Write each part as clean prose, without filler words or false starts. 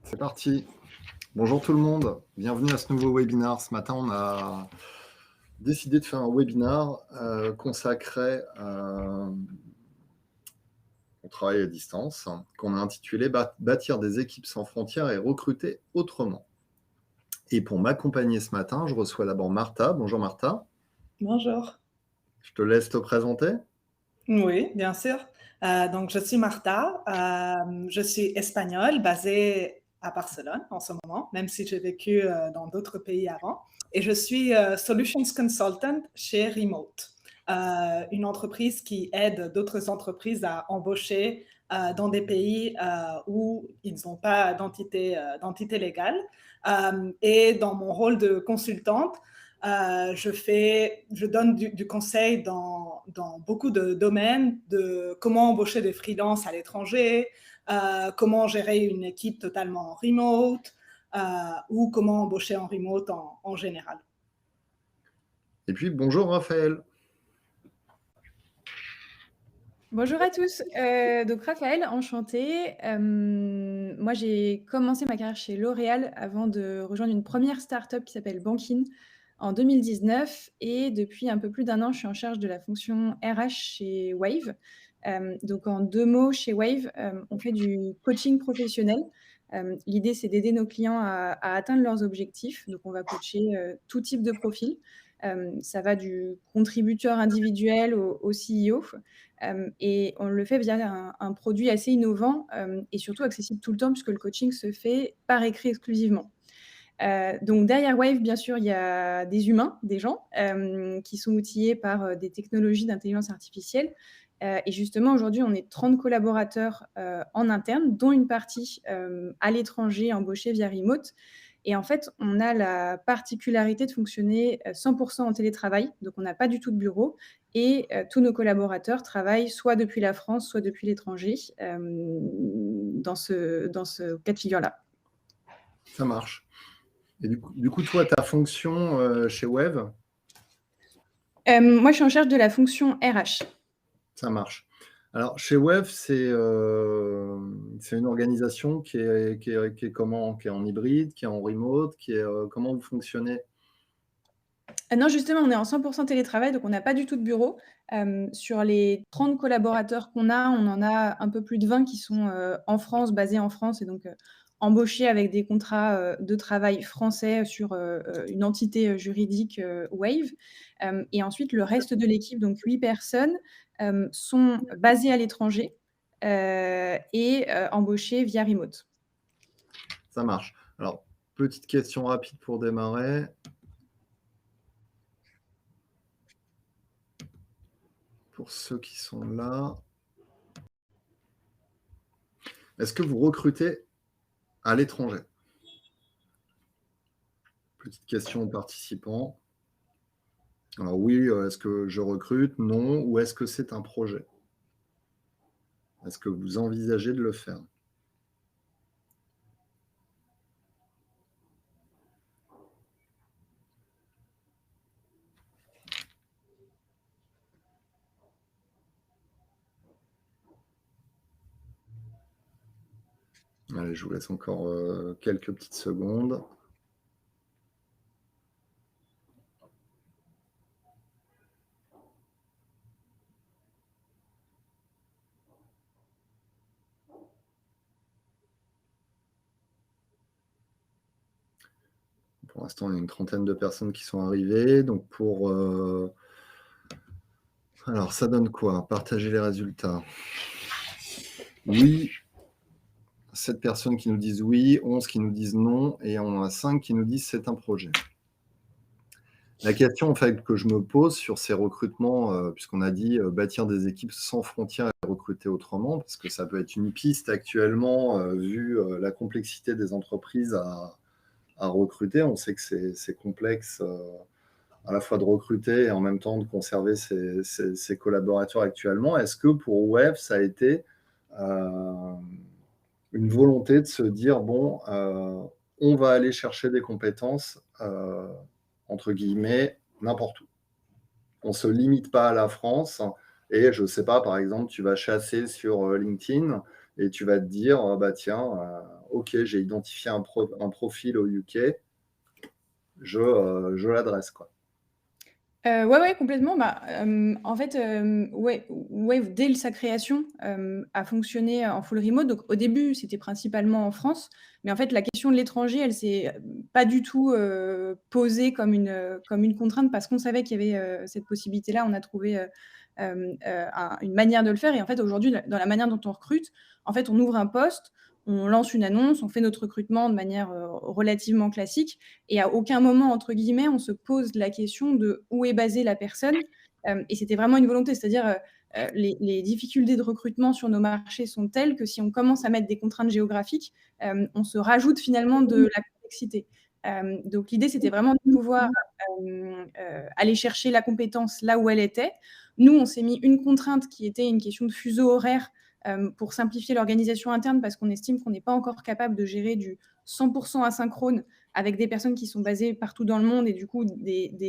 C'est parti. Bonjour tout le monde, bienvenue à ce nouveau webinar. Ce matin, on a décidé de faire un webinar consacré au travail à distance, qu'on a intitulé Bâtir des équipes sans frontières et recruter autrement. Et pour m'accompagner ce matin, je reçois d'abord Martha. Bonjour Martha. Bonjour. Je te laisse te présenter. Oui, bien sûr. Donc, je suis Martha. Je suis espagnole, basée à Barcelone en ce moment, même si j'ai vécu dans d'autres pays avant. Et je suis Solutions Consultant chez Remote, une entreprise qui aide d'autres entreprises à embaucher dans des pays où ils n'ont pas d'entité légale. Et dans mon rôle de consultante, je donne du conseil dans beaucoup de domaines, de comment embaucher des freelances à l'étranger, comment gérer une équipe totalement en remote, ou comment embaucher en remote en général. Et puis bonjour Raphaël. Bonjour à tous. Donc Raphaël, enchantée. Moi, j'ai commencé ma carrière chez L'Oréal avant de rejoindre une première start-up qui s'appelle Bankin en 2019 et depuis un peu plus d'un an, je suis en charge de la fonction RH chez Wave. Donc en 2 mots, chez Wave, on fait du coaching professionnel. L'idée, c'est d'aider nos clients à atteindre leurs objectifs. Donc on va coacher, tout type de profil. Ça va du contributeur individuel au CEO. Et on le fait via un produit assez innovant et surtout accessible tout le temps puisque le coaching se fait par écrit exclusivement. Donc derrière Wave, bien sûr, il y a des humains, des gens qui sont outillés par des technologies d'intelligence artificielle. Et justement, aujourd'hui, on est 30 collaborateurs en interne, dont une partie à l'étranger, embauchée via Remote. Et en fait, on a la particularité de fonctionner 100% en télétravail, donc on n'a pas du tout de bureau. Et tous nos collaborateurs travaillent soit depuis la France, soit depuis l'étranger, dans ce cas de figure-là. Ça marche. Et du coup toi, ta fonction chez Wave, Moi, je suis en charge de la fonction RH. ça marche. Alors, chez Wave, c'est une organisation qui est comment? Qui est en hybride, qui est en remote, comment vous fonctionnez? Non, justement, on est en 100% télétravail, donc on n'a pas du tout de bureau. Sur les 30 collaborateurs qu'on a, on en a un peu plus de 20 qui sont en France, basés en France et donc embauchés avec des contrats de travail français sur une entité juridique Wave. Et ensuite, le reste de l'équipe, donc 8 personnes, sont basées à l'étranger et embauchées via Remote. Ça marche. Alors, petite question rapide pour démarrer. Pour ceux qui sont là, est-ce que vous recrutez à l'étranger? Petite question aux participants. Alors oui, est-ce que je recrute? Non. Ou est-ce que c'est un projet? Est-ce que vous envisagez de le faire? Allez, je vous laisse encore quelques petites secondes. Pour l'instant, il y a une trentaine de personnes qui sont arrivées. Donc, alors, ça donne quoi? Partager les résultats. Oui, 7 personnes qui nous disent oui, 11 qui nous disent non, et on en a 5 qui nous disent c'est un projet. La question en fait, que je me pose sur ces recrutements, puisqu'on a dit bâtir des équipes sans frontières et recruter autrement, parce que ça peut être une piste actuellement, vu la complexité des entreprises à recruter. On sait que c'est complexe à la fois de recruter et en même temps de conserver ses collaborateurs actuellement. Est-ce que pour Wave, ça a été une volonté de se dire, bon, on va aller chercher des compétences, entre guillemets, n'importe où. On ne se limite pas à la France. Et je ne sais pas, par exemple, tu vas chasser sur LinkedIn et tu vas te dire, bah tiens, OK, j'ai identifié un profil au UK, je l'adresse, quoi. Ouais, complètement. Bah, en fait, Wave, dès sa création, a fonctionné en full remote. Donc au début, c'était principalement en France, mais en fait, la question de l'étranger, elle s'est pas du tout posée comme une contrainte parce qu'on savait qu'il y avait cette possibilité-là. On a trouvé une manière de le faire. Et en fait, aujourd'hui, dans la manière dont on recrute, en fait, on ouvre un poste, on lance une annonce, on fait notre recrutement de manière relativement classique. Et à aucun moment, entre guillemets, on se pose la question de où est basée la personne. Et c'était vraiment une volonté, c'est-à-dire les difficultés de recrutement sur nos marchés sont telles que si on commence à mettre des contraintes géographiques, on se rajoute finalement de la complexité. Donc l'idée, c'était vraiment de pouvoir aller chercher la compétence là où elle était. Nous, on s'est mis une contrainte qui était une question de fuseau horaire pour simplifier l'organisation interne parce qu'on estime qu'on n'est pas encore capable de gérer du 100% asynchrone avec des personnes qui sont basées partout dans le monde et du coup des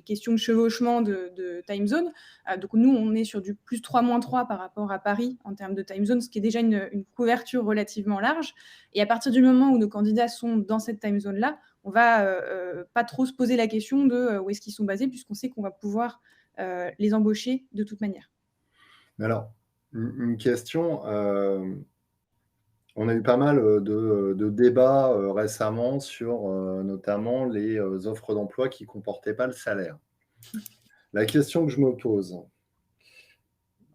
questions de chevauchement de time zone. Donc nous, on est sur du plus 3-3 par rapport à Paris en termes de time zone, ce qui est déjà une couverture relativement large. Et à partir du moment où nos candidats sont dans cette time zone-là, on va pas trop se poser la question de où est-ce qu'ils sont basés puisqu'on sait qu'on va pouvoir les embaucher de toute manière. Mais alors, une question, on a eu pas mal de débats récemment sur notamment les offres d'emploi qui ne comportaient pas le salaire. La question que je me pose,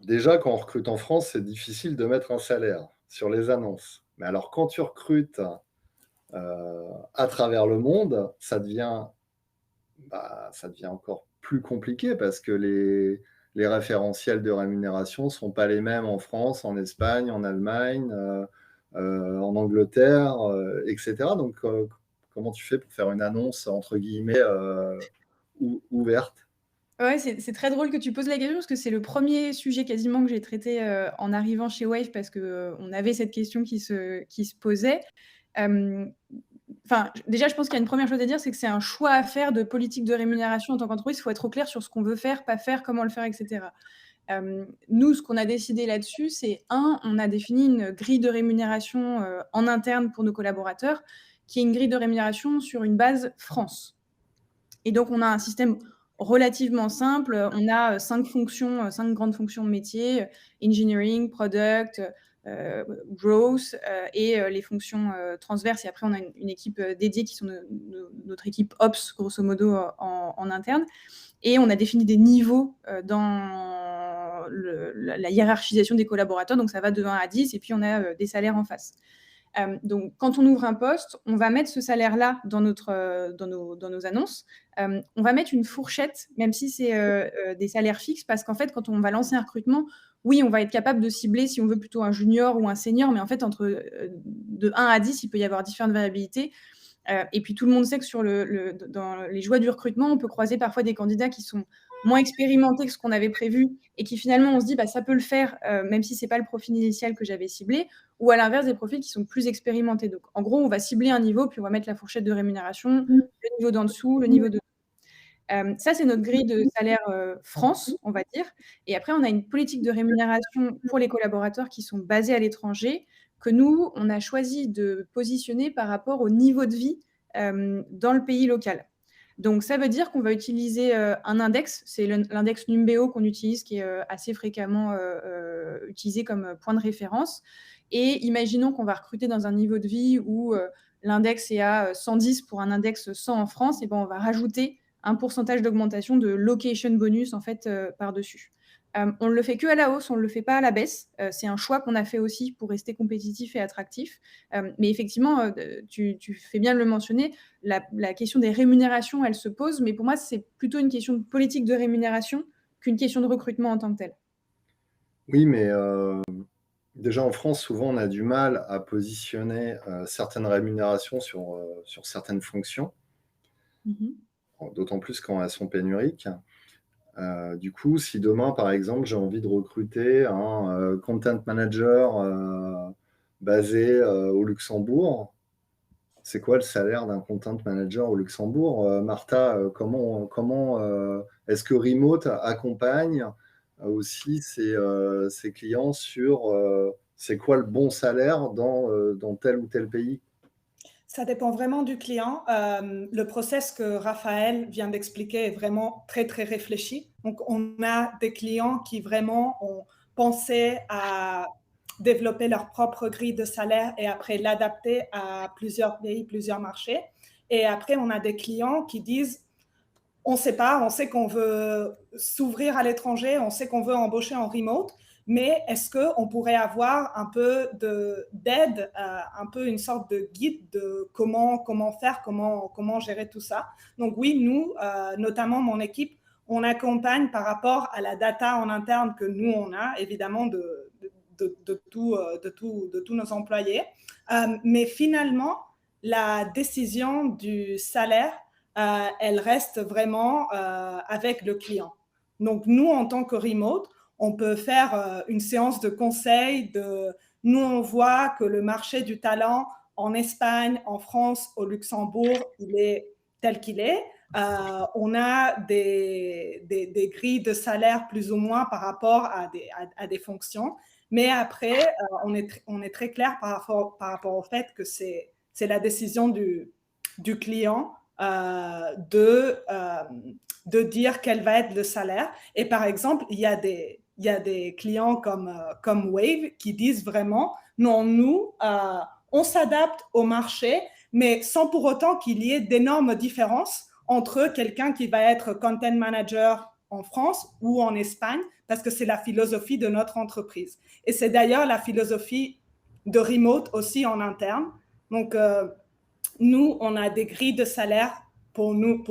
déjà quand on recrute en France, c'est difficile de mettre un salaire sur les annonces. Mais alors quand tu recrutes à travers le monde, ça devient encore plus compliqué parce que les référentiels de rémunération ne sont pas les mêmes en France, en Espagne, en Allemagne, en Angleterre, etc. Donc, comment tu fais pour faire une annonce, entre guillemets, ouverte? Ouais, c'est très drôle que tu poses la question parce que c'est le premier sujet quasiment que j'ai traité en arrivant chez Wave parce qu'on avait cette question qui se posait. Enfin, déjà, je pense qu'il y a une première chose à dire, c'est que c'est un choix à faire de politique de rémunération en tant qu'entreprise. Il faut être au clair sur ce qu'on veut faire, pas faire, comment le faire, etc. Nous, ce qu'on a décidé là-dessus, c'est on a défini une grille de rémunération en interne pour nos collaborateurs, qui est une grille de rémunération sur une base France. Et donc, on a un système relativement simple. On a 5 grandes fonctions de métier, engineering, product, growth et les fonctions transverses. Et après, on a une équipe dédiée qui sont notre équipe Ops, grosso modo, en interne. Et on a défini des niveaux dans la hiérarchisation des collaborateurs. Donc, ça va de 1 à 10 et puis on a des salaires en face. Donc, quand on ouvre un poste, on va mettre ce salaire-là dans nos annonces. On va mettre une fourchette, même si c'est des salaires fixes, parce qu'en fait, quand on va lancer un recrutement, oui, on va être capable de cibler si on veut plutôt un junior ou un senior, mais en fait, de 1 à 10, il peut y avoir différentes variabilités. Et puis, tout le monde sait que dans les joies du recrutement, on peut croiser parfois des candidats qui sont moins expérimentés que ce qu'on avait prévu et qui finalement, on se dit, ça peut le faire, même si ce n'est pas le profil initial que j'avais ciblé, ou à l'inverse, des profils qui sont plus expérimentés. Donc, en gros, on va cibler un niveau, puis on va mettre la fourchette de rémunération, le niveau d'en dessous, le niveau de... Ça, c'est notre grille de salaire France, on va dire. Et après, on a une politique de rémunération pour les collaborateurs qui sont basés à l'étranger, que nous, on a choisi de positionner par rapport au niveau de vie dans le pays local. Donc, ça veut dire qu'on va utiliser un index, c'est l'index Numbeo qu'on utilise, qui est assez fréquemment utilisé comme point de référence. Et imaginons qu'on va recruter dans un niveau de vie où l'index est à 110 pour un index 100 en France, et ben on va rajouter un pourcentage d'augmentation de location bonus en fait par-dessus. On ne le fait que à la hausse, on ne le fait pas à la baisse. C'est un choix qu'on a fait aussi pour rester compétitif et attractif. Mais effectivement, tu fais bien de le mentionner, la question des rémunérations, elle se pose, mais pour moi, c'est plutôt une question de politique de rémunération qu'une question de recrutement en tant que telle. Oui, mais déjà en France, souvent, on a du mal à positionner certaines rémunérations sur certaines fonctions, d'autant plus quand elles sont pénuriques. Du coup, si demain, par exemple, j'ai envie de recruter un content manager basé au Luxembourg, c'est quoi le salaire d'un content manager au Luxembourg? Martha, comment est-ce que Remote accompagne aussi ses clients sur c'est quoi le bon salaire dans tel ou tel pays? Ça dépend vraiment du client. Le process que Raphaël vient d'expliquer est vraiment très, très réfléchi. Donc, on a des clients qui vraiment ont pensé à développer leur propre grille de salaire et après l'adapter à plusieurs pays, plusieurs marchés. Et après, on a des clients qui disent, on ne sait pas, on sait qu'on veut s'ouvrir à l'étranger, on sait qu'on veut embaucher en remote, mais est-ce qu'on pourrait avoir un peu d'aide, un peu une sorte de guide de comment faire, comment gérer tout ça. Donc oui, nous, notamment mon équipe, on accompagne par rapport à la data en interne que nous, on a, évidemment, de tous nos employés. Mais finalement, la décision du salaire, elle reste vraiment avec le client. Donc, nous, en tant que remote, on peut faire une séance de conseil. Nous, on voit que le marché du talent en Espagne, en France, au Luxembourg, il est tel qu'il est. On a des grilles de salaire plus ou moins par rapport à des fonctions. Mais après, on est très clair par rapport au fait que c'est la décision du client de dire quel va être le salaire. Et par exemple, il y a des clients comme Wave qui disent vraiment, non, nous, on s'adapte au marché, mais sans pour autant qu'il y ait d'énormes différences entre quelqu'un qui va être content manager en France ou en Espagne, parce que c'est la philosophie de notre entreprise. Et c'est d'ailleurs la philosophie de remote aussi en interne. Donc, nous, on a des grilles de salaire pour nous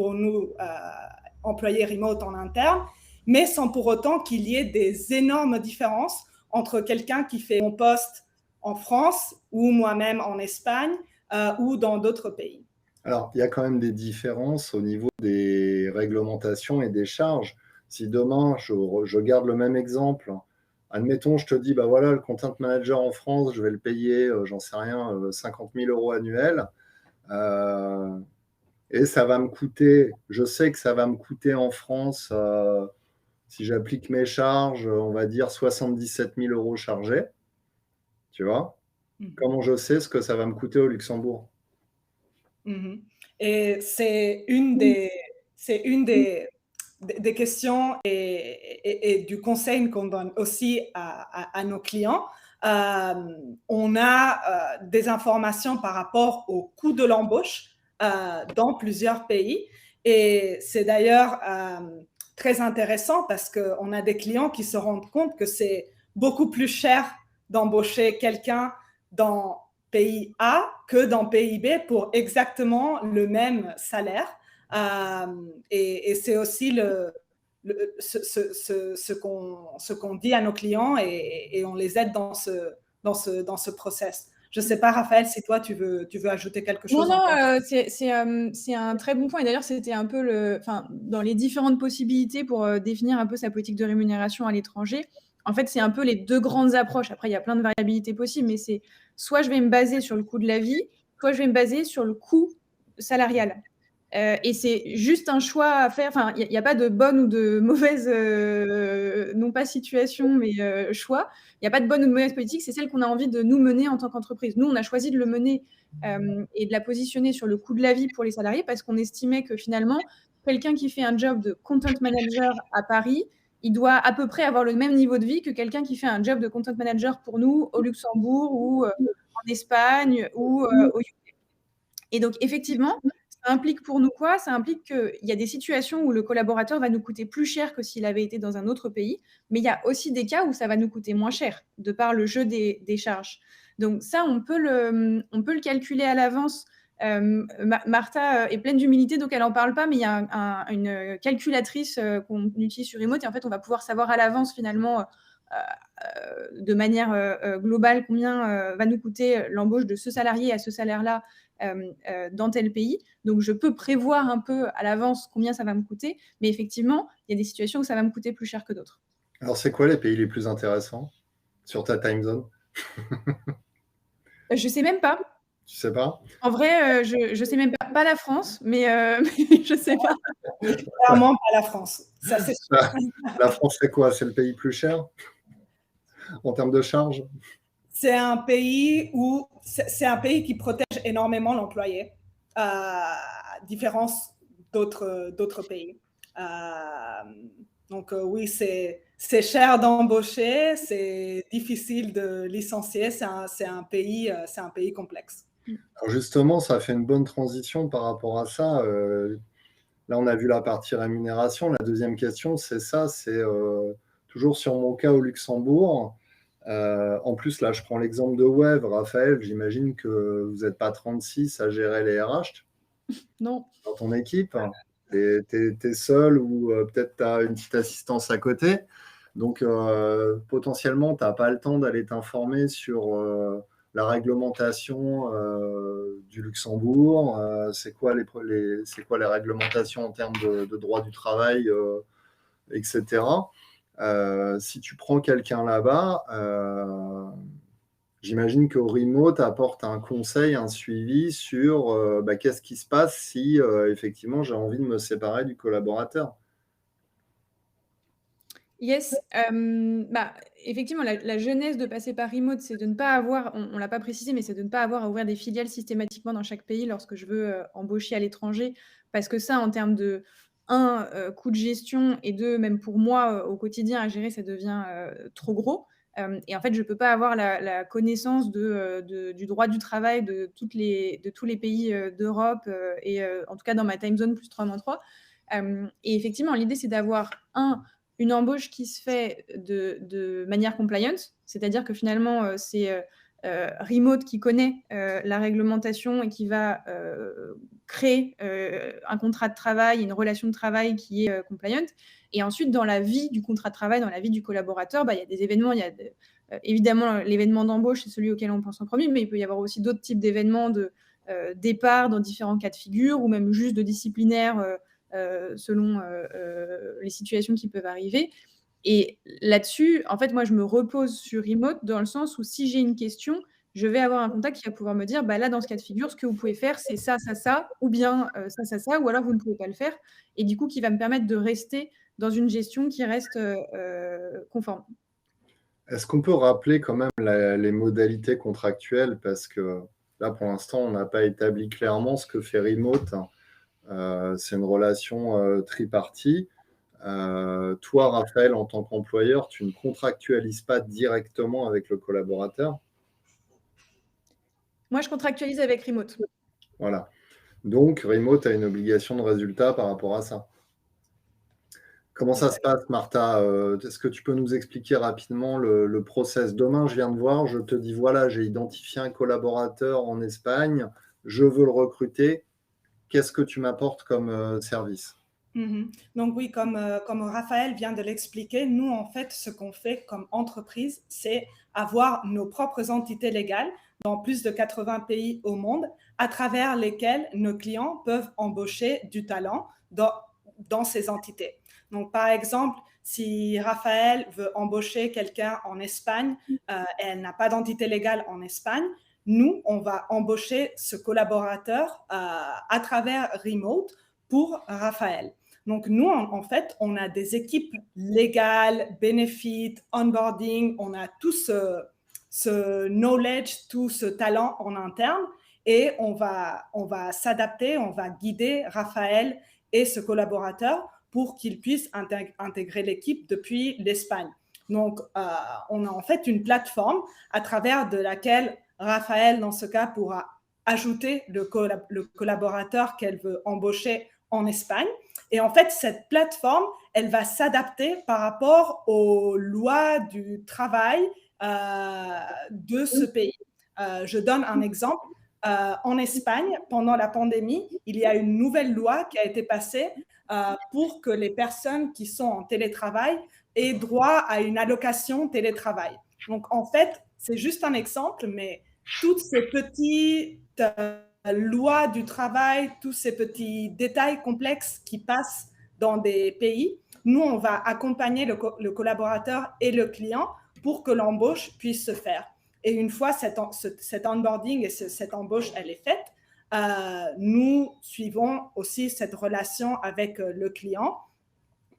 employés remote en interne, mais sans pour autant qu'il y ait des énormes différences entre quelqu'un qui fait mon poste en France ou moi-même en Espagne ou dans d'autres pays. Alors, il y a quand même des différences au niveau des réglementations et des charges. Si demain, je garde le même exemple, admettons, je te dis, bah voilà, le content manager en France, je vais le payer, j'en sais rien, 50 000 € annuels. Et ça va me coûter, je sais que ça va me coûter en France, si j'applique mes charges, on va dire 77 000 € chargés. Tu vois? Comment je sais ce que ça va me coûter au Luxembourg? Et c'est une des questions et du conseil qu'on donne aussi à nos clients. On a des informations par rapport au coût de l'embauche dans plusieurs pays. Et c'est d'ailleurs très intéressant parce qu'on a des clients qui se rendent compte que c'est beaucoup plus cher d'embaucher quelqu'un dans pays A que dans pays B pour exactement le même salaire. Et c'est aussi ce qu'on dit à nos clients et on les aide dans ce process. Je ne sais pas, Raphaël, si toi, tu veux ajouter quelque chose. Non, c'est un très bon point. Et d'ailleurs, c'était un peu dans les différentes possibilités pour définir un peu sa politique de rémunération à l'étranger. En fait, c'est un peu les deux grandes approches. Après, il y a plein de variabilités possibles, mais c'est soit je vais me baser sur le coût de la vie, soit je vais me baser sur le coût salarial. Et c'est juste un choix à faire. Enfin, il n'y a pas de bonne ou de mauvaise, non pas situation, mais choix. Il n'y a pas de bonne ou de mauvaise politique. C'est celle qu'on a envie de nous mener en tant qu'entreprise. Nous, on a choisi de le mener et de la positionner sur le coût de la vie pour les salariés parce qu'on estimait que finalement, quelqu'un qui fait un job de content manager à Paris, il doit à peu près avoir le même niveau de vie que quelqu'un qui fait un job de content manager pour nous au Luxembourg ou en Espagne ou au UK. Et donc, effectivement, ça implique pour nous quoi? Ça implique qu'il y a des situations où le collaborateur va nous coûter plus cher que s'il avait été dans un autre pays, mais il y a aussi des cas où ça va nous coûter moins cher, de par le jeu des charges. Donc ça, on peut le calculer à l'avance. Martha est pleine d'humilité, donc elle n'en parle pas, mais il y a une calculatrice qu'on utilise sur Remote, et en fait, on va pouvoir savoir à l'avance, finalement, de manière globale, combien va nous coûter l'embauche de ce salarié à ce salaire-là dans tel pays. Donc, je peux prévoir un peu à l'avance combien ça va me coûter, mais effectivement, il y a des situations où ça va me coûter plus cher que d'autres. Alors, c'est quoi les pays les plus intéressants sur ta time zone? Je ne sais même pas. Tu sais pas? En vrai, je sais même pas la France, mais je sais pas. Clairement pas la France. Ça, c'est sûr. La France, c'est quoi? C'est le pays plus cher en termes de charges? c'est un pays qui protège énormément l'employé, à différence d'autres pays. Donc oui, c'est cher d'embaucher, c'est difficile de licencier, c'est un pays complexe. Alors justement, ça fait une bonne transition par rapport à ça. Là, on a vu la partie rémunération. La deuxième question, c'est ça, c'est toujours sur mon cas au Luxembourg. En plus, là, je prends l'exemple de Web. Raphaël, j'imagine que vous n'êtes pas 36 à gérer les RH Non. dans ton équipe. Tu es seul ou peut-être tu as une petite assistance à côté. Donc, potentiellement, tu n'as pas le temps d'aller t'informer sur la réglementation du Luxembourg. C'est quoi les réglementations en termes de droit du travail, etc. Si tu prends quelqu'un là-bas, j'imagine qu'au remote apporte un conseil, un suivi sur qu'est-ce qui se passe si effectivement j'ai envie de me séparer du collaborateur. Yes, effectivement, la genèse de passer par remote, c'est de ne pas avoir, on ne l'a pas précisé, mais c'est de ne pas avoir à ouvrir des filiales systématiquement dans chaque pays lorsque je veux embaucher à l'étranger. Parce que ça, en termes de, coût de gestion et deux, même pour moi, au quotidien à gérer, ça devient trop gros. Et en fait, je ne peux pas avoir la connaissance du droit du travail de tous les pays d'Europe et en tout cas dans ma time zone plus 3-3. Et effectivement, l'idée, c'est d'avoir une embauche qui se fait de manière compliance, c'est-à-dire que finalement, c'est Remote qui connaît la réglementation et qui va créer un contrat de travail, une relation de travail qui est compliant. Et ensuite, dans la vie du contrat de travail, dans la vie du collaborateur, il y a des événements, il y a évidemment l'événement d'embauche, c'est celui auquel on pense en premier, mais il peut y avoir aussi d'autres types d'événements de départ dans différents cas de figure ou même juste de disciplinaire selon les situations qui peuvent arriver. Et là-dessus, en fait, moi, je me repose sur remote dans le sens où si j'ai une question, je vais avoir un contact qui va pouvoir me dire, là, dans ce cas de figure, ce que vous pouvez faire, c'est ça, ça, ça, ou bien ça, ou alors vous ne pouvez pas le faire. Et du coup, qui va me permettre de rester dans une gestion qui reste conforme. Est-ce qu'on peut rappeler quand même les modalités contractuelles? Parce que là, pour l'instant, on n'a pas établi clairement ce que fait Remote. C'est une relation tripartie. Toi, Raphaël, en tant qu'employeur, tu ne contractualises pas directement avec le collaborateur? Moi, je contractualise avec Remote. Voilà. Donc, Remote a une obligation de résultat par rapport à ça. Comment ça se passe, Martha? Est-ce que tu peux nous expliquer rapidement le process? Demain, je viens de voir, je te dis, voilà, j'ai identifié un collaborateur en Espagne, je veux le recruter. Qu'est-ce que tu m'apportes comme service? Donc oui, comme Raphaël vient de l'expliquer, nous, en fait, ce qu'on fait comme entreprise, c'est avoir nos propres entités légales dans plus de 80 pays au monde, à travers lesquelles nos clients peuvent embaucher du talent dans ces entités. Donc, par exemple, si Raphaël veut embaucher quelqu'un en Espagne, elle n'a pas d'entité légale en Espagne, nous, on va embaucher ce collaborateur à travers Remote pour Raphaël. Donc, nous, en fait, on a des équipes légales, benefit, onboarding, on a tout ce knowledge, tout ce talent en interne et on va s'adapter, on va guider Raphaël et ce collaborateur pour qu'ils puissent intégrer l'équipe depuis l'Espagne. Donc, on a en fait une plateforme à travers de laquelle Raphaël, dans ce cas, pourra ajouter le collaborateur qu'elle veut embaucher en Espagne. Et en fait, cette plateforme, elle va s'adapter par rapport aux lois du travail de ce pays. Je donne un exemple. En Espagne, pendant la pandémie, il y a une nouvelle loi qui a été passée pour que les personnes qui sont en télétravail aient droit à une allocation télétravail. Donc, en fait, c'est juste un exemple, mais toutes ces petites lois du travail, tous ces petits détails complexes qui passent dans des pays, nous, on va accompagner le collaborateur et le client pour que l'embauche puisse se faire. Et une fois cet onboarding et cette embauche, elle est faite, nous suivons aussi cette relation avec le client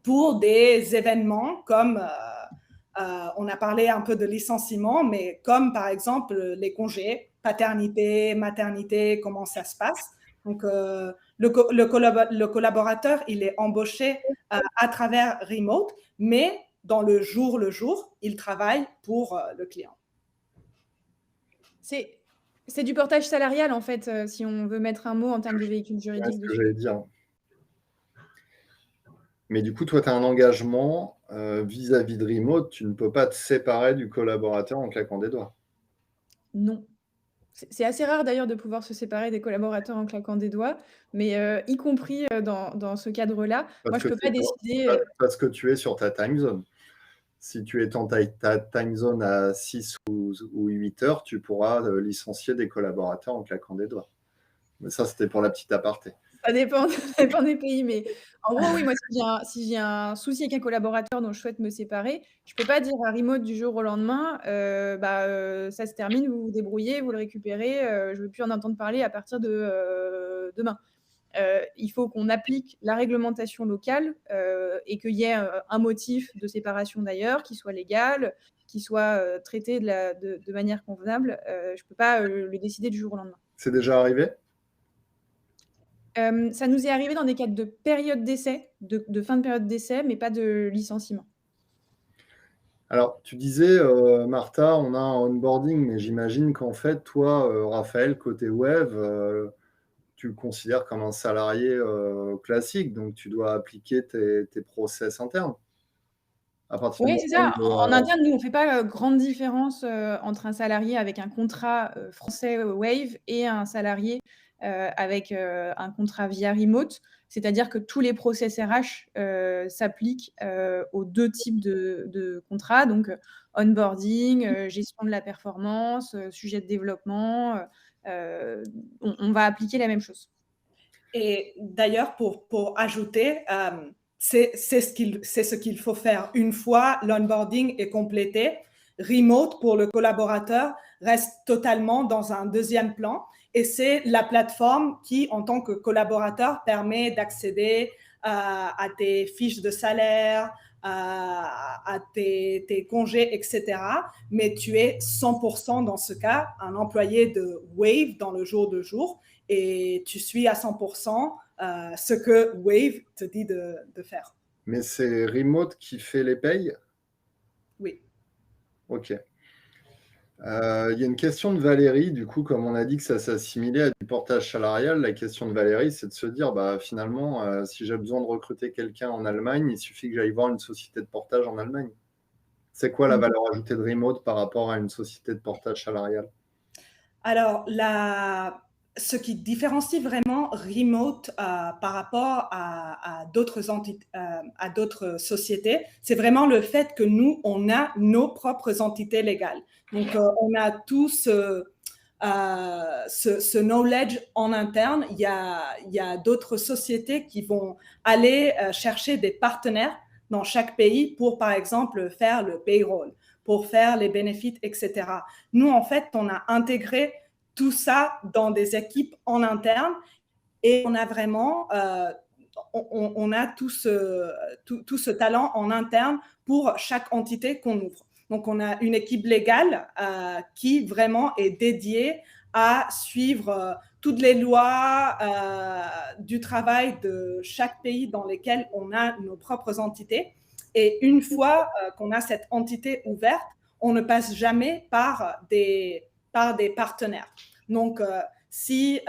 pour des événements comme On a parlé un peu de licenciement, mais comme par exemple les congés, paternité, maternité, comment ça se passe. Donc, le collaborateur, il est embauché à travers remote, mais dans le jour, il travaille pour le client. C'est du portage salarial, en fait, si on veut mettre un mot en termes de véhicule Ouais, juridique ce que dessus. j'allais dire. Mais du coup, toi, tu as un engagement vis-à-vis de remote, tu ne peux pas te séparer du collaborateur en claquant des doigts. Non. C'est assez rare d'ailleurs de pouvoir se séparer des collaborateurs en claquant des doigts, mais y compris, dans ce cadre-là, moi Parce je que peux pas c'est décider, parce que tu es sur ta time zone. Si tu es dans ta time zone à 6 ou 8 heures, tu pourras licencier des collaborateurs en claquant des doigts. Mais ça, c'était pour la petite aparté. ça dépend ça dépend des pays, mais en gros, oui, moi si j'ai un souci avec un collaborateur dont je souhaite me séparer, je peux pas dire à remote du jour au lendemain, ça se termine, vous vous débrouillez, vous le récupérez, je veux plus en entendre parler à partir de demain. Il faut qu'on applique la réglementation locale, et qu'il y ait, un motif de séparation d'ailleurs, qui soit légal, qui soit, traité de manière convenable. Je peux pas, le décider du jour au lendemain. C'est déjà arrivé? Ça nous est arrivé dans des cas de période d'essai, de fin de période d'essai, mais pas de licenciement. Alors, tu disais, Martha, on a un onboarding, mais j'imagine qu'en fait, toi, Raphaël, côté web, tu le considères comme un salarié classique, donc tu dois appliquer tes process internes. À partir du Oui, c'est moment ça. où, En interne, nous, on fait pas, grande différence, entre un salarié avec un contrat, français, Wave et un salarié, avec, un contrat via remote. C'est-à-dire que tous les process RH, s'appliquent, aux 2 types de contrats, donc, onboarding, gestion de la performance, sujet de développement, on va appliquer la même chose. Et d'ailleurs, pour ajouter, c'est ce qu'il faut faire. Une fois l'onboarding est complété, remote pour le collaborateur reste totalement dans un deuxième plan. Et c'est la plateforme qui, en tant que collaborateur, permet d'accéder à tes fiches de salaire, à tes congés, etc. Mais tu es 100% dans ce cas un employé de Wave dans le jour de jour et tu suis à 100% ce que Wave te dit de faire. mais c'est Remote qui fait les payes? Oui. Ok. Il y a une question de Valérie, du coup, comme on a dit que ça s'assimilait à du portage salarial, la question de Valérie, c'est de se dire, finalement, si j'ai besoin de recruter quelqu'un en Allemagne, il suffit que j'aille voir une société de portage en Allemagne. C'est quoi la valeur ajoutée de Remote par rapport à une société de portage salarial? Alors, ce qui différencie vraiment Remote par rapport à d'autres sociétés, c'est vraiment le fait que nous, on a nos propres entités légales. Donc, on a tout ce knowledge en interne. Il y a d'autres sociétés qui vont aller chercher des partenaires dans chaque pays pour, par exemple, faire le payroll, pour faire les bénéfices, etc. Nous, en fait, on a intégré tout ça dans des équipes en interne et on a vraiment on a tout ce talent en interne pour chaque entité qu'on ouvre. Donc, on a une équipe légale qui vraiment est dédiée à suivre toutes les lois du travail de chaque pays dans lesquels on a nos propres entités. Et une fois qu'on a cette entité ouverte, on ne passe jamais par des partenaires. Donc, si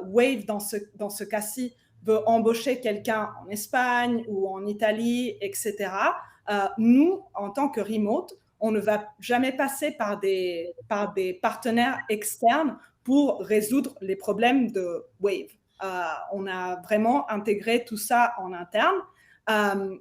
Wave, dans ce cas-ci, veut embaucher quelqu'un en Espagne ou en Italie, etc., nous, en tant que remote, on ne va jamais passer par des partenaires externes pour résoudre les problèmes de Wave. On a vraiment intégré tout ça en interne.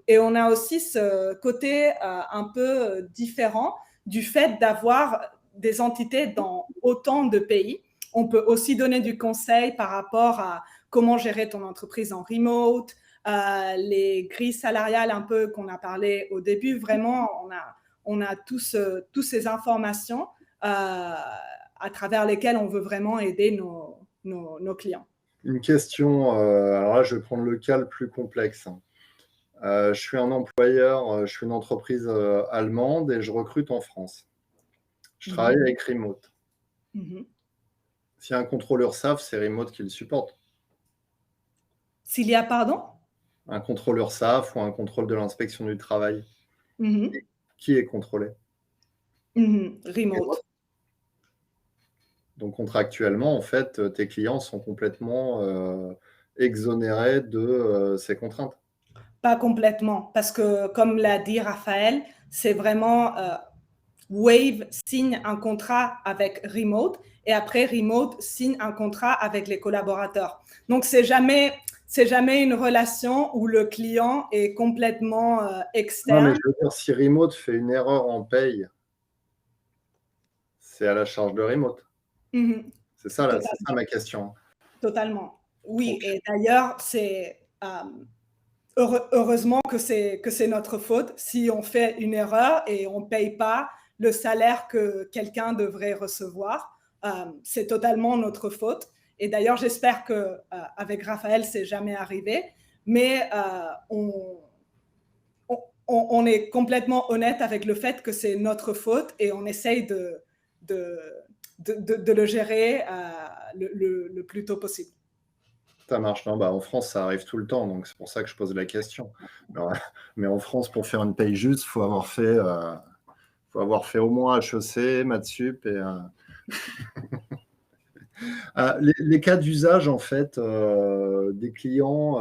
Et on a aussi ce côté un peu différent du fait d'avoir des entités dans autant de pays. On peut aussi donner du conseil par rapport à comment gérer ton entreprise en remote, les grilles salariales un peu qu'on a parlé au début. Vraiment, on a toutes ces informations à travers lesquelles on veut vraiment aider nos clients. Une question, alors là, je vais prendre le cas le plus complexe. Je suis un employeur, je suis une entreprise allemande et je recrute en France. Je travaille avec Remote. Mhm. S'il y a un contrôleur SAF, c'est Remote qui le supporte. S'il y a, pardon? Un contrôleur SAF ou un contrôle de l'inspection du travail. Mhm. Qui est contrôlé? Remote. Donc contractuellement, en fait, tes clients sont complètement exonérés de ces contraintes. Pas complètement, parce que comme l'a dit Raphaël, c'est vraiment Wave signe un contrat avec Remote et après Remote signe un contrat avec les collaborateurs. Donc c'est jamais une relation où le client est complètement Non, mais externe. je veux dire, si Remote fait une erreur en paye, c'est à la charge de Remote. Mhm. C'est ça ma question. Totalement. Oui, Ok. et d'ailleurs, c'est heureusement que c'est notre faute si on fait une erreur et on ne paye pas le salaire que quelqu'un devrait recevoir. C'est totalement notre faute. Et d'ailleurs, j'espère qu'avec Raphaël, c'est jamais arrivé. Mais on est complètement honnête avec le fait que c'est notre faute et on essaye de le gérer le plus tôt possible. Ça marche. Non, en France, ça arrive tout le temps, donc c'est pour ça que je pose la question. Mais en France, pour faire une paye juste, il faut avoir fait au moins HEC, maths sup et les cas d'usage en fait des clients,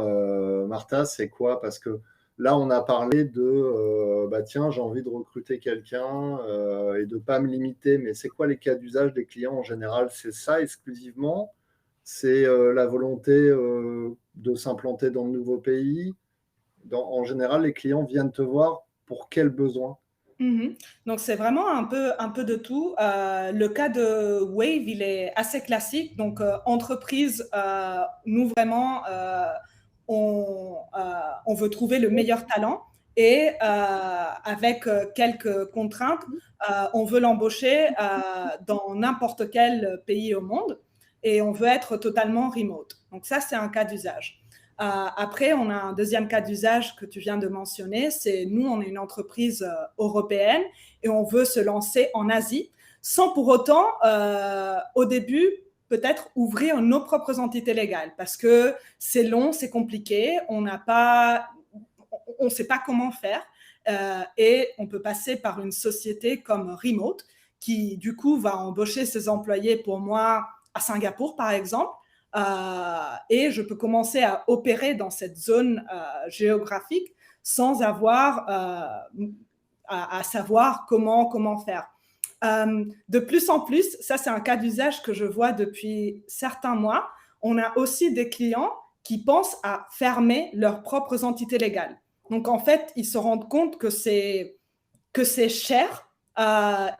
Martha, c'est quoi? Parce que là, on a parlé de tiens, j'ai envie de recruter quelqu'un et de pas me limiter. Mais c'est quoi les cas d'usage des clients en général? C'est ça exclusivement? C'est la volonté de s'implanter dans de nouveaux pays? En général, les clients viennent te voir pour quels besoins? Donc, c'est vraiment un peu de tout. Le cas de Wave, il est assez classique. Donc, entreprise, nous vraiment, on veut trouver le meilleur talent et avec quelques contraintes, on veut l'embaucher dans n'importe quel pays au monde et on veut être totalement remote. Donc, ça, c'est un cas d'usage. Après, on a un deuxième cas d'usage que tu viens de mentionner, c'est nous, on est une entreprise européenne et on veut se lancer en Asie sans pour autant, au début, peut-être ouvrir nos propres entités légales parce que c'est long, c'est compliqué, on ne sait pas comment faire et on peut passer par une société comme Remote qui, du coup, va embaucher ses employés pour moi à Singapour, par exemple. Et je peux commencer à opérer dans cette zone géographique sans avoir à savoir comment faire. De plus en plus, ça c'est un cas d'usage que je vois depuis certains mois, on a aussi des clients qui pensent à fermer leurs propres entités légales. Donc en fait, ils se rendent compte que c'est cher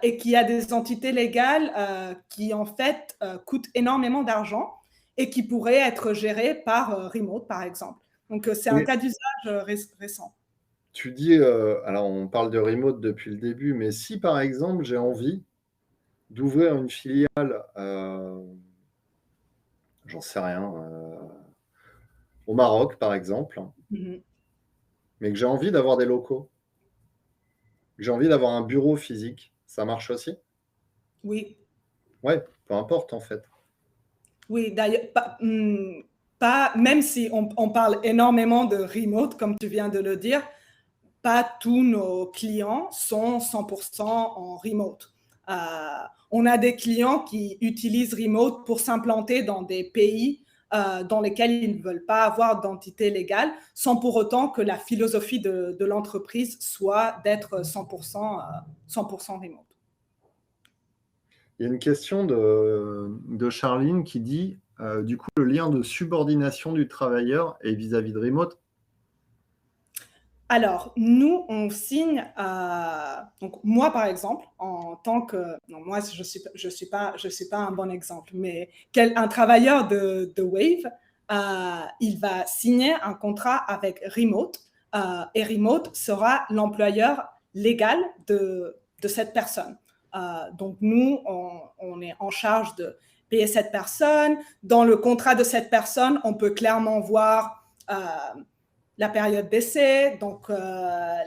et qu'il y a des entités légales qui en fait coûtent énormément d'argent et qui pourraient être gérées par Remote, par exemple. Donc c'est un cas d'usage récent. Tu dis, alors on parle de remote depuis le début, mais si par exemple j'ai envie d'ouvrir une filiale, j'en sais rien, au Maroc par exemple, mais que j'ai envie d'avoir des locaux, que j'ai envie d'avoir un bureau physique, ça marche aussi? Oui. Ouais, peu importe en fait. Oui, d'ailleurs, même si on parle énormément de remote, comme tu viens de le dire, pas tous nos clients sont 100% en remote. On a des clients qui utilisent remote pour s'implanter dans des pays dans lesquels ils ne veulent pas avoir d'entité légale, sans pour autant que la philosophie de l'entreprise soit d'être 100% remote. Il y a une question de Charline qui dit, du coup, le lien de subordination du travailleur est vis-à-vis de remote? Alors, nous, on signe, donc moi, par exemple, en tant que, non, moi, je suis pas un bon exemple, mais un travailleur de Wave, il va signer un contrat avec Remote, et Remote sera l'employeur légal de cette personne. Donc, nous, on est en charge de payer cette personne. Dans le contrat de cette personne, on peut clairement voir la période d'essai, donc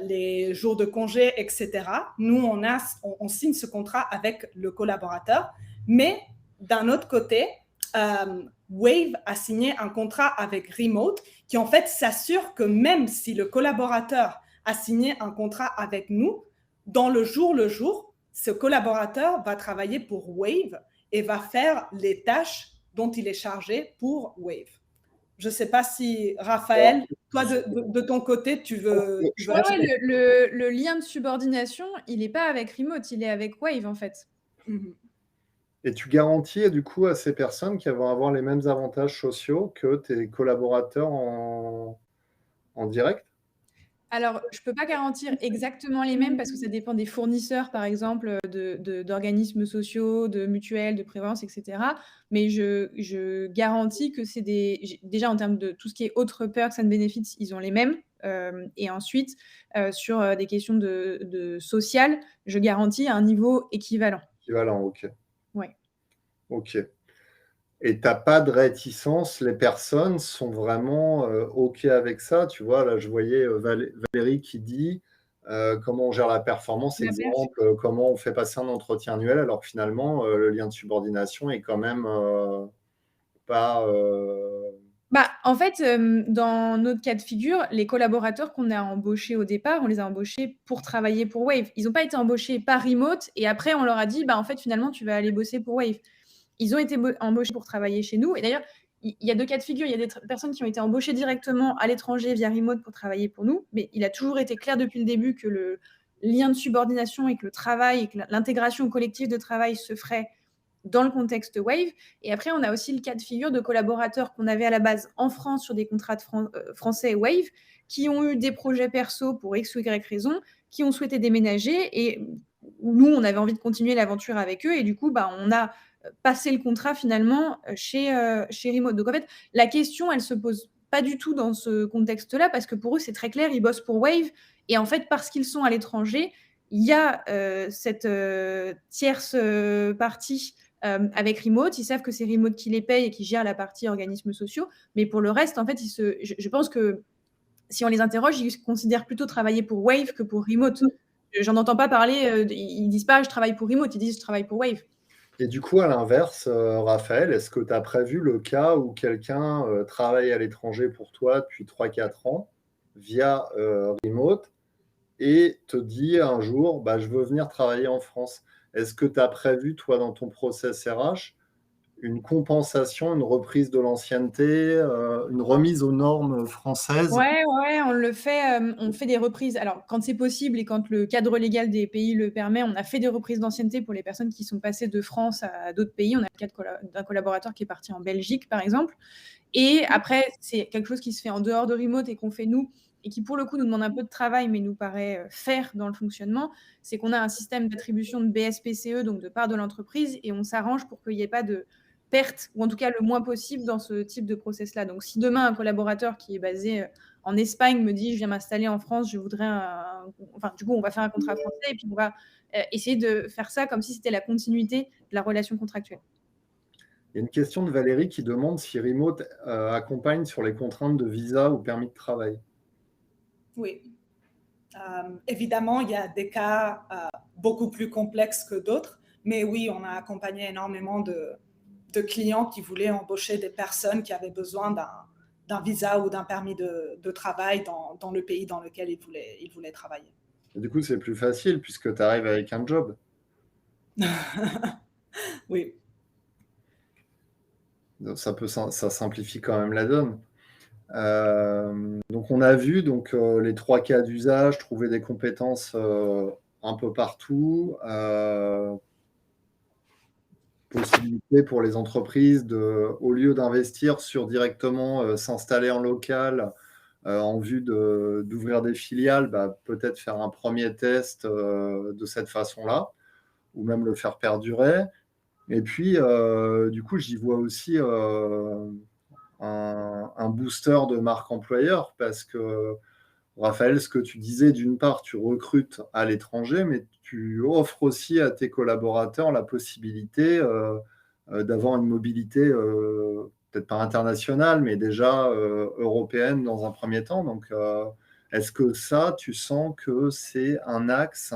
les jours de congé, etc. Nous, on signe ce contrat avec le collaborateur, mais d'un autre côté, Wave a signé un contrat avec Remote qui en fait s'assure que même si le collaborateur a signé un contrat avec nous, dans le jour, ce collaborateur va travailler pour Wave et va faire les tâches dont il est chargé pour Wave. Je ne sais pas si, Raphaël, toi, de ton côté, tu veux... Le lien de subordination, il n'est pas avec Remote, il est avec Wave, en fait. Et tu garantis, du coup, à ces personnes qu'elles vont avoir les mêmes avantages sociaux que tes collaborateurs en direct? Alors, je ne peux pas garantir exactement les mêmes parce que ça dépend des fournisseurs, par exemple, d'organismes sociaux, de mutuelles, de prévoyance, etc. Mais je garantis que c'est déjà en termes de tout ce qui est autres perks and benefits, ils ont les mêmes. Et ensuite, sur des questions de social, je garantis un niveau équivalent. Équivalent, ok. Ouais. Ok. Et tu n'as pas de réticence, les personnes sont vraiment OK avec ça. Tu vois, là, je voyais Valérie qui dit comment on gère la performance, exemple, comment on fait passer un entretien annuel, alors que finalement, le lien de subordination est quand même pas... En fait, dans notre cas de figure, les collaborateurs qu'on a embauchés au départ, on les a embauchés pour travailler pour Wave. Ils n'ont pas été embauchés par Remote et après, on leur a dit, en fait, finalement, tu vas aller bosser pour Wave. Ils ont été embauchés pour travailler chez nous. Et d'ailleurs, il y a 2 cas de figure. Il y a des personnes qui ont été embauchées directement à l'étranger via Remote pour travailler pour nous. Mais il a toujours été clair depuis le début que le lien de subordination et que le travail et que l'intégration collective de travail se ferait dans le contexte Wave. Et après, on a aussi le cas de figure de collaborateurs qu'on avait à la base en France sur des contrats français Wave, qui ont eu des projets perso pour X ou Y raison, qui ont souhaité déménager et nous, on avait envie de continuer l'aventure avec eux. Et du coup, on a passé le contrat finalement chez Remote. Donc en fait, la question, elle se pose pas du tout dans ce contexte-là parce que pour eux, c'est très clair, ils bossent pour Wave. Et en fait, parce qu'ils sont à l'étranger, il y a cette tierce partie avec Remote. Ils savent que c'est Remote qui les paye et qui gère la partie organismes sociaux. Mais pour le reste, en fait, je pense que si on les interroge, ils considèrent plutôt travailler pour Wave que pour Remote. J'en entends pas parler, ils disent pas je travaille pour Remote, ils disent je travaille pour Wave. Et du coup, à l'inverse, Raphaël, est-ce que tu as prévu le cas où quelqu'un travaille à l'étranger pour toi depuis 3-4 ans via Remote et te dit un jour, je veux venir travailler en France? Est-ce que tu as prévu, toi, dans ton process RH, une compensation, une reprise de l'ancienneté, une remise aux normes françaises? Ouais, on le fait, on fait des reprises. Alors, quand c'est possible et quand le cadre légal des pays le permet, on a fait des reprises d'ancienneté pour les personnes qui sont passées de France à d'autres pays. On a le cas d'un collaborateur qui est parti en Belgique, par exemple. Et après, c'est quelque chose qui se fait en dehors de Remote et qu'on fait nous, et qui, pour le coup, nous demande un peu de travail, mais nous paraît faire dans le fonctionnement. C'est qu'on a un système d'attribution de BSPCE, donc de part de l'entreprise, et on s'arrange pour qu'il n'y ait pas de perte, ou en tout cas le moins possible dans ce type de process-là. Donc, si demain, un collaborateur qui est basé en Espagne me dit « je viens m'installer en France, je voudrais du coup, on va faire un contrat français et puis on va essayer de faire ça comme si c'était la continuité de la relation contractuelle. » Il y a une question de Valérie qui demande si Remote accompagne sur les contraintes de visa ou permis de travail. Oui. Évidemment, il y a des cas beaucoup plus complexes que d'autres, mais oui, on a accompagné énormément de clients qui voulaient embaucher des personnes qui avaient besoin d'un visa ou d'un permis de travail dans le pays dans lequel ils voulaient travailler. Et du coup, c'est plus facile puisque tu arrives avec un job. Oui. Donc, ça simplifie quand même la donne. Donc, on a vu les 3 cas d'usage, trouver des compétences un peu partout, possibilité pour les entreprises au lieu d'investir sur directement s'installer en local en vue d'ouvrir des filiales, peut-être faire un premier test de cette façon-là, ou même le faire perdurer. Et puis, du coup, j'y vois aussi un booster de marque employeur parce que, Raphaël, ce que tu disais, d'une part, tu recrutes à l'étranger, mais tu offres aussi à tes collaborateurs la possibilité d'avoir une mobilité peut-être pas internationale, mais déjà européenne dans un premier temps. Donc, est-ce que ça, tu sens que c'est un axe,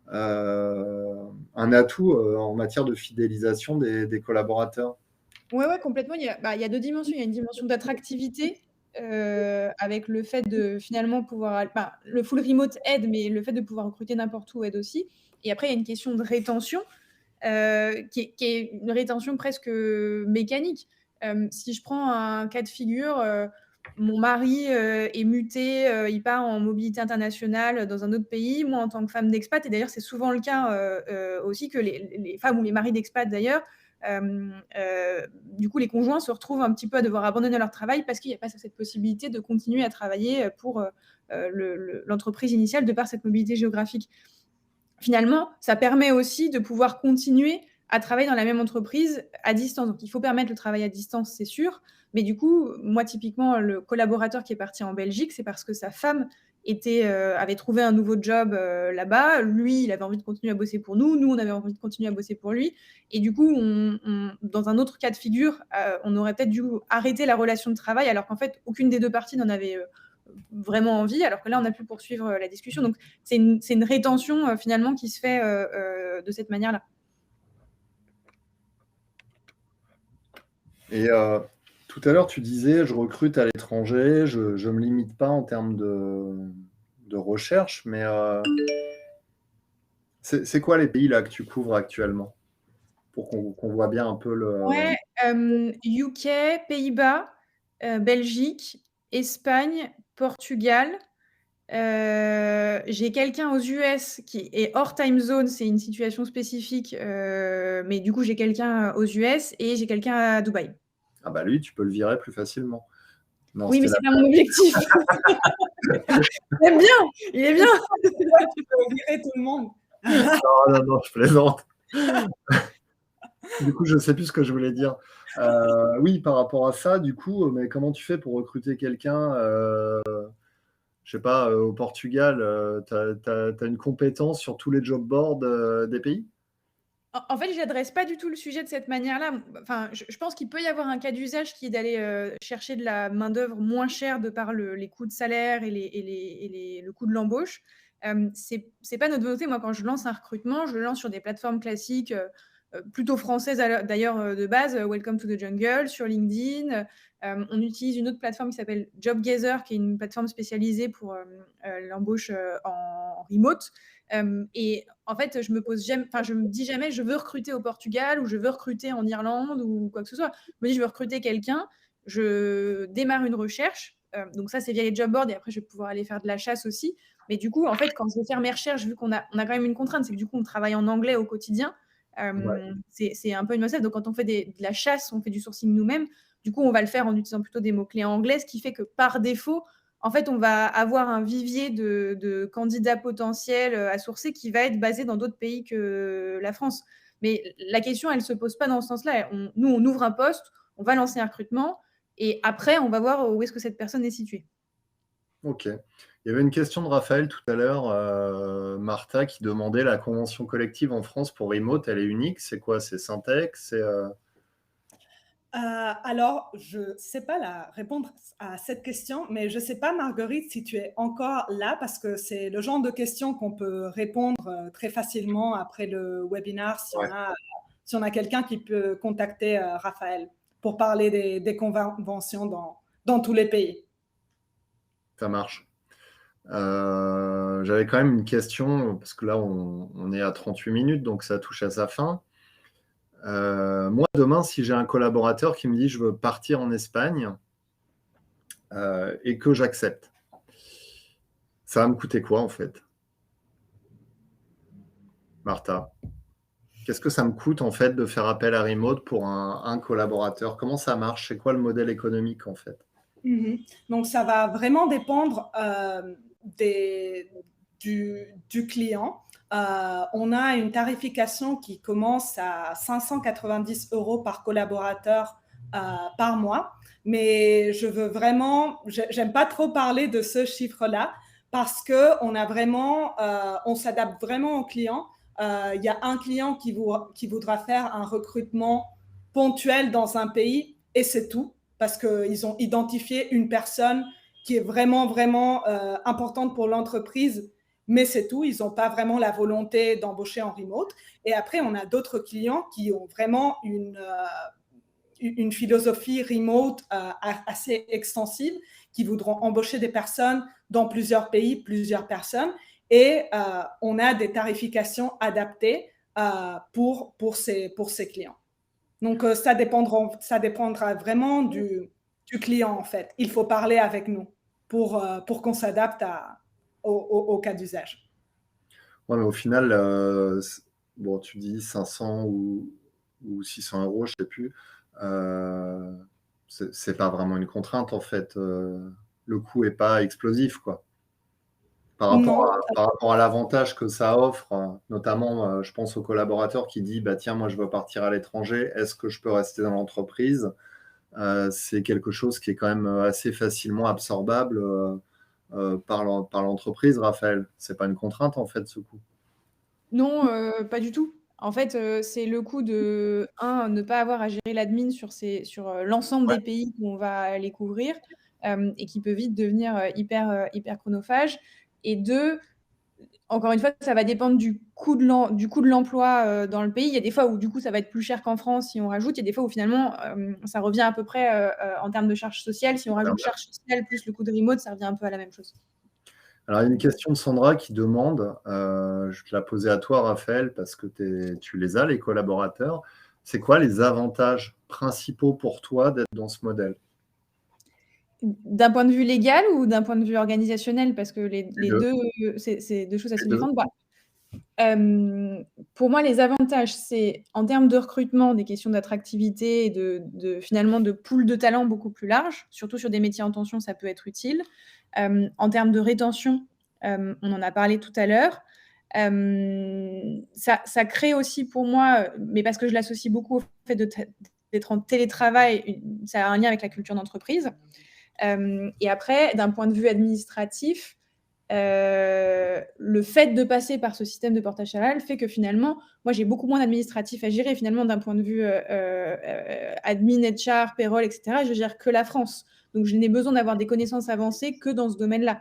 un atout en matière de fidélisation des collaborateurs? Ouais, ouais, complètement. Il y a 2 dimensions. Il y a une dimension d'attractivité, avec le fait de finalement pouvoir le full remote aide, mais le fait de pouvoir recruter n'importe où aide aussi. Et après, il y a une question de rétention, qui est une rétention presque, mécanique. Si je prends un cas de figure, mon mari, est muté, il part en mobilité internationale dans un autre pays. Moi, en tant que femme d'expat, et d'ailleurs c'est souvent le cas, aussi, que les femmes ou les maris d'expat d'ailleurs, du coup les conjoints se retrouvent un petit peu à devoir abandonner leur travail parce qu'il n'y a pas cette possibilité de continuer à travailler, pour, l'entreprise initiale de par cette mobilité géographique. Finalement, ça permet aussi de pouvoir continuer à travailler dans la même entreprise à distance. Donc il faut permettre le travail à distance, c'est sûr, mais du coup, moi typiquement, le collaborateur qui est parti en Belgique, c'est parce que sa femme avait trouvé un nouveau job, là-bas. Lui, il avait envie de continuer à bosser pour nous. Nous, on avait envie de continuer à bosser pour lui, et du coup, dans un autre cas de figure, on aurait peut-être dû arrêter la relation de travail alors qu'en fait, aucune des 2 parties n'en avait, vraiment envie, alors que là, on a pu poursuivre, la discussion. Donc c'est une rétention, finalement, qui se fait, de cette manière-là. Et tout à l'heure, tu disais, je recrute à l'étranger, je ne me limite pas en termes de recherche, mais c'est quoi les pays là que tu couvres actuellement? Pour qu'on voit bien un peu le... Ouais, UK, Pays-Bas, Belgique, Espagne, Portugal. J'ai quelqu'un aux US qui est hors time zone, c'est une situation spécifique, mais du coup, j'ai quelqu'un aux US et j'ai quelqu'un à Dubaï. Ah bah lui, tu peux le virer plus facilement. Non, Oui, mais c'était c'est pas mon objectif. Il est bien, il est bien. Tu peux virer tout le monde. non, je plaisante. Du coup, je ne sais plus ce que je voulais dire. Oui, par rapport à ça, du coup, mais comment tu fais pour recruter quelqu'un, je sais pas, au Portugal, tu as une compétence sur tous les job boards des pays? En fait, j'adresse pas du tout le sujet de cette manière-là. Enfin, je pense qu'il peut y avoir un cas d'usage qui est d'aller, chercher de la main-d'œuvre moins chère de par les coûts de salaire et le coût de l'embauche. C'est pas notre volonté. Moi, quand je lance un recrutement, je le lance sur des plateformes classiques, plutôt françaises d'ailleurs, de base, Welcome to the Jungle, sur LinkedIn. On utilise une autre plateforme qui s'appelle JobGazer, qui est une plateforme spécialisée pour, l'embauche, en remote. Et en fait, je me dis jamais: «Je veux recruter au Portugal» ou «Je veux recruter en Irlande» ou quoi que ce soit. Je me dis: «Je veux recruter quelqu'un», je démarre une recherche, donc ça, c'est via les job boards, et après je vais pouvoir aller faire de la chasse aussi. Mais du coup, en fait, quand je vais faire mes recherches, vu qu'on a quand même une contrainte, c'est que du coup, on travaille en anglais au quotidien. Ouais. C'est un peu une must-have. Donc quand on fait de la chasse, on fait du sourcing nous-mêmes. Du coup, on va le faire en utilisant plutôt des mots-clés en anglais, ce qui fait que par défaut, en fait, on va avoir un vivier de candidats potentiels, à sourcer qui va être basé dans d'autres pays que la France. Mais la question, elle se pose pas dans ce sens-là. Nous, on ouvre un poste, on va lancer un recrutement, et après, on va voir où est-ce que cette personne est située. Ok. Il y avait une question de Raphaël tout à l'heure, Martha, qui demandait la convention collective en France pour remote, elle est unique. C'est quoi? C'est Syntex? Alors, je ne sais pas répondre à cette question, mais je ne sais pas, Marguerite, si tu es encore là, parce que c'est le genre de questions qu'on peut répondre très facilement après le webinaire, Ouais, si on a quelqu'un qui peut contacter Raphaël pour parler des conventions dans tous les pays. ça marche. J'avais quand même une question, parce que là, on est à 38 minutes, donc ça touche à sa fin. Moi, demain, si j'ai un collaborateur qui me dit je veux partir en Espagne et que j'accepte, ça va me coûter quoi en fait, Martha? Qu'est-ce que ça me coûte en fait de faire appel à Remote pour un collaborateur? Comment ça marche? C'est quoi le modèle économique en fait? Donc, ça va vraiment dépendre du client. On a une tarification qui commence à 590 € par collaborateur par mois. Mais j'aime pas trop parler de ce chiffre-là parce qu'on on s'adapte vraiment au client. Il y a un client qui voudra faire un recrutement ponctuel dans un pays et c'est tout, parce qu'ils ont identifié une personne qui est vraiment, vraiment importante pour l'entreprise, mais c'est tout. Ils n'ont pas vraiment la volonté d'embaucher en remote. Et après, on a d'autres clients qui ont vraiment une philosophie remote assez extensive, qui voudront embaucher des personnes dans plusieurs pays, plusieurs personnes, et on a des tarifications adaptées pour ces clients. Donc, ça dépendra vraiment du client, en fait. Il faut parler avec nous pour qu'on s'adapte au cas d'usage. Ouais, mais au final, bon, tu dis 500 ou 600 euros, je ne sais plus. C'est pas vraiment une contrainte, en fait. Le coût n'est pas explosif, quoi. Par Non, rapport à l'avantage que ça offre, notamment, je pense au collaborateur qui dit, bah, tiens, moi, je veux partir à l'étranger, est-ce que je peux rester dans l'entreprise? C'est quelque chose qui est quand même assez facilement absorbable par l'entreprise, Raphaël. C'est pas une contrainte, en fait, ce coût. Non, pas du tout. En fait, c'est le coût de ne pas avoir à gérer l'admin sur l'ensemble Ouais. des pays qu'on va aller couvrir, et qui peut vite devenir, hyper chronophage, et 2, encore une fois, ça va dépendre du coût de l'emploi, dans le pays. Il y a des fois où, du coup, ça va être plus cher qu'en France si on rajoute. Il y a des fois où finalement, ça revient à peu près, en termes de charges sociales. Si on rajoute charges sociales plus le coût de remote, ça revient un peu à la même chose. Alors, il y a une question de Sandra qui demande, je vais te la poser à toi, Raphaël, parce que tu les as, les collaborateurs. C'est quoi les avantages principaux pour toi d'être dans ce modèle? D'un point de vue légal ou d'un point de vue organisationnel? Parce que les deux. 2, c'est 2 choses assez Les deux. différentes. Bah, pour moi, les avantages, c'est en termes de recrutement, des questions d'attractivité et finalement de pool de talents beaucoup plus large, surtout sur des métiers en tension, ça peut être utile. En termes de rétention, on en a parlé tout à l'heure. Ça crée aussi pour moi, mais parce que je l'associe beaucoup au fait d'être en télétravail, ça a un lien avec la culture d'entreprise. Et après, d'un point de vue administratif, le fait de passer par ce système de portage salarial fait que finalement, moi, j'ai beaucoup moins d'administratif à gérer. Finalement, d'un point de vue admin, HR, payroll, etc., je gère que la France. Donc, je n'ai besoin d'avoir des connaissances avancées que dans ce domaine-là.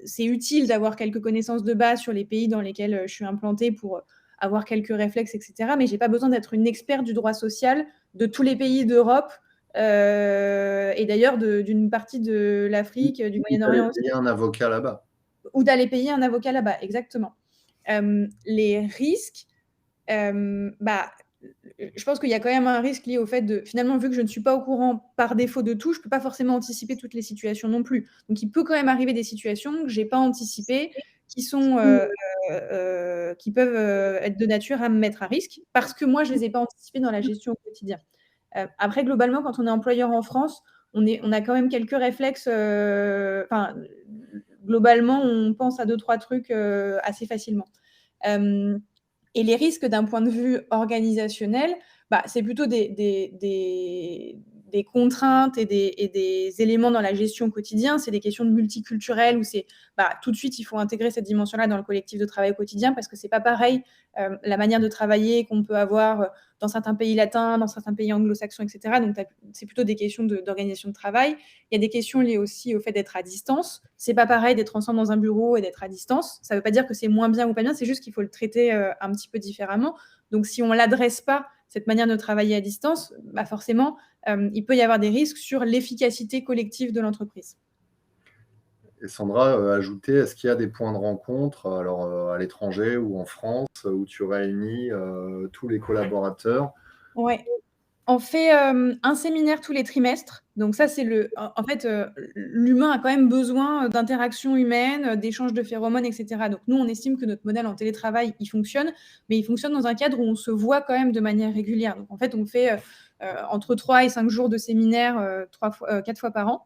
C'est utile d'avoir quelques connaissances de base sur les pays dans lesquels je suis implantée pour avoir quelques réflexes, etc. Mais je n'ai pas besoin d'être une experte du droit social de tous les pays d'Europe, et d'ailleurs d'une partie de l'Afrique, du Moyen-Orient aussi. Il y a un avocat là-bas. Ou d'aller payer un avocat là-bas, exactement. Les risques, bah, je pense qu'il y a quand même un risque lié au fait de, finalement, vu que je ne suis pas au courant par défaut de tout, je ne peux pas forcément anticiper toutes les situations non plus. Donc, il peut quand même arriver des situations que je n'ai pas anticipées, qui peuvent être de nature à me mettre à risque, parce que moi, je ne les ai pas anticipées dans la gestion au quotidien. Après, globalement, quand on est employeur en France, on a quand même quelques réflexes. Globalement, on pense à 2-3 trucs assez facilement. Et les risques d'un point de vue organisationnel, c'est plutôt des contraintes et des éléments dans la gestion quotidien. C'est des questions de multiculturel où c'est tout de suite, il faut intégrer cette dimension-là dans le collectif de travail au quotidien parce que c'est pas pareil la manière de travailler qu'on peut avoir dans certains pays latins, dans certains pays anglo-saxons, etc. Donc, c'est plutôt des questions d'organisation de travail. Il y a des questions liées aussi au fait d'être à distance. C'est pas pareil d'être ensemble dans un bureau et d'être à distance. Ça veut pas dire que c'est moins bien ou pas bien, c'est juste qu'il faut le traiter un petit peu différemment. Donc, si on l'adresse pas, cette manière de travailler à distance, forcément, il peut y avoir des risques sur l'efficacité collective de l'entreprise. Et Sandra ajoutait, est-ce qu'il y a des points de rencontre, alors à l'étranger ou en France, où tu réunis tous les collaborateurs? Ouais. On fait un séminaire tous les trimestres. Donc ça, c'est en fait, l'humain a quand même besoin d'interactions humaines, d'échanges de phéromones, etc. Donc nous, on estime que notre modèle en télétravail, il fonctionne, mais il fonctionne dans un cadre où on se voit quand même de manière régulière. Donc en fait, on fait entre 3 et 5 jours de séminaire 4 fois par an.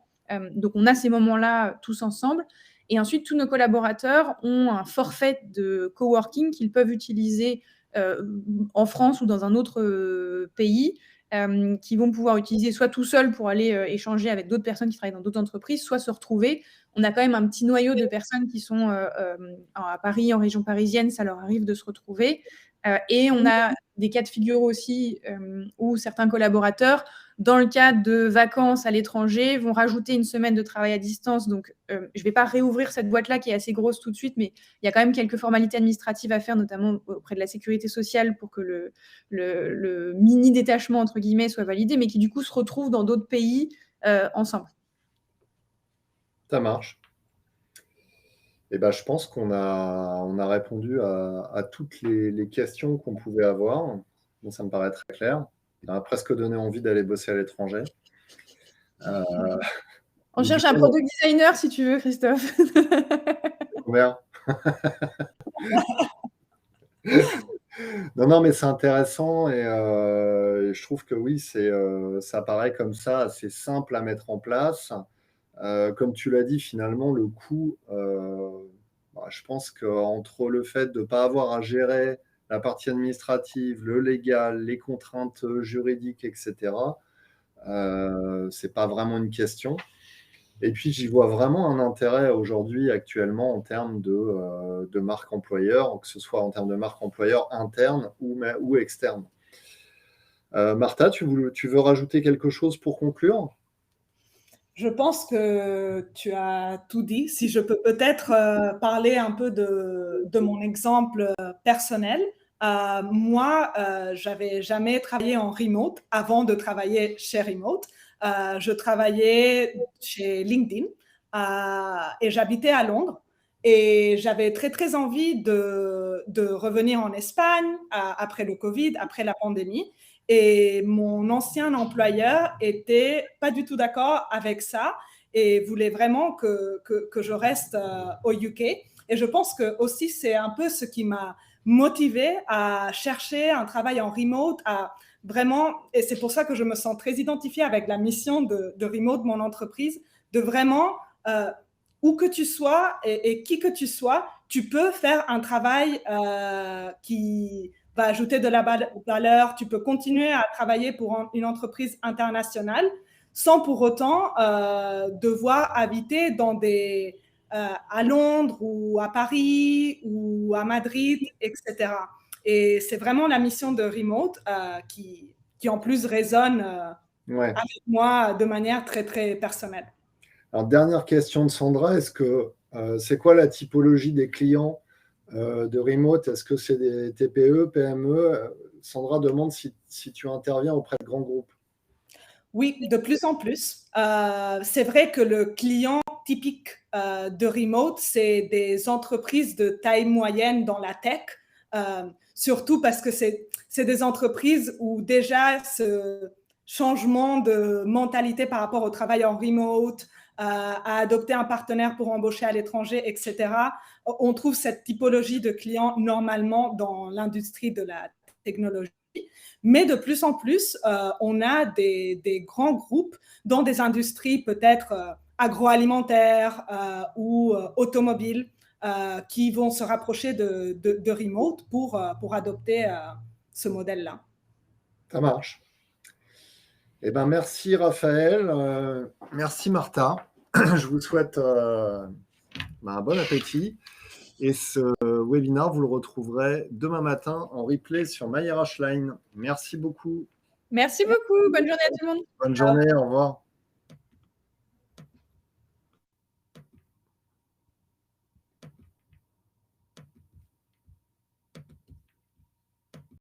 Donc on a ces moments-là tous ensemble. Et ensuite, tous nos collaborateurs ont un forfait de coworking qu'ils peuvent utiliser en France ou dans un autre pays, qui vont pouvoir utiliser soit tout seul pour aller échanger avec d'autres personnes qui travaillent dans d'autres entreprises, soit se retrouver. On a quand même un petit noyau de personnes qui sont à Paris, en région parisienne, ça leur arrive de se retrouver. Et on a des cas de figure aussi où certains collaborateurs dans le cadre de vacances à l'étranger, vont rajouter une semaine de travail à distance. Donc, je ne vais pas réouvrir cette boîte-là qui est assez grosse tout de suite, mais il y a quand même quelques formalités administratives à faire, notamment auprès de la sécurité sociale pour que le mini-détachement, entre guillemets, soit validé, mais qui du coup se retrouvent dans d'autres pays ensemble. Ça marche. Et ben, je pense qu'on a répondu à toutes les questions qu'on pouvait avoir. Bon, ça me paraît très clair. Ça m'a presque donné envie d'aller bosser à l'étranger. On cherche un product designer si tu veux, Christophe. Combien? Non, mais c'est intéressant et je trouve que oui, ça paraît comme ça assez simple à mettre en place. Comme tu l'as dit, finalement, le coût, je pense qu'entre le fait de ne pas avoir à gérer la partie administrative, le légal, les contraintes juridiques, etc., c'est pas vraiment une question. Et puis, j'y vois vraiment un intérêt aujourd'hui, actuellement, en termes de marque employeur, que ce soit en termes de marque employeur interne ou externe. Martha, tu veux rajouter quelque chose pour conclure? Je pense que tu as tout dit. Si je peux peut-être parler un peu de mon exemple personnel. Moi, j'avais jamais travaillé en remote avant de travailler chez Remote. Je travaillais chez LinkedIn et j'habitais à Londres. Et j'avais très, très envie de revenir en Espagne après le Covid, après la pandémie. Et mon ancien employeur était pas du tout d'accord avec ça et voulait vraiment que je reste au UK. Et je pense que aussi c'est un peu ce qui m'a motivée à chercher un travail en remote, à vraiment, et c'est pour ça que je me sens très identifiée avec la mission de remote de mon entreprise, de vraiment, où que tu sois et qui que tu sois, tu peux faire un travail qui va ajouter de la valeur, tu peux continuer à travailler pour une entreprise internationale sans pour autant devoir habiter à Londres ou à Paris ou à Madrid, etc. Et c'est vraiment la mission de Remote qui en plus résonne Ouais. avec moi de manière très, très personnelle. Alors, dernière question de Sandra, c'est quoi la typologie des clients de Remote? Est-ce que c'est des TPE, PME? Sandra demande si tu interviens auprès de grands groupes. Oui, de plus en plus. C'est vrai que le client typique de Remote, c'est des entreprises de taille moyenne dans la tech, surtout parce que c'est des entreprises où déjà ce changement de mentalité par rapport au travail en remote, à adopter un partenaire pour embaucher à l'étranger, etc. On trouve cette typologie de clients normalement dans l'industrie de la technologie. Mais de plus en plus, on a des grands groupes dans des industries peut-être agroalimentaires ou automobiles qui vont se rapprocher de Remote pour adopter ce modèle-là. Ça marche. Eh ben, merci Raphaël, merci Martha. Je vous souhaite un bon appétit. Et ce webinaire, vous le retrouverez demain matin en replay sur MyRH Line. Merci beaucoup. Merci beaucoup. Bonne journée à tout le monde. Bonne journée, au revoir.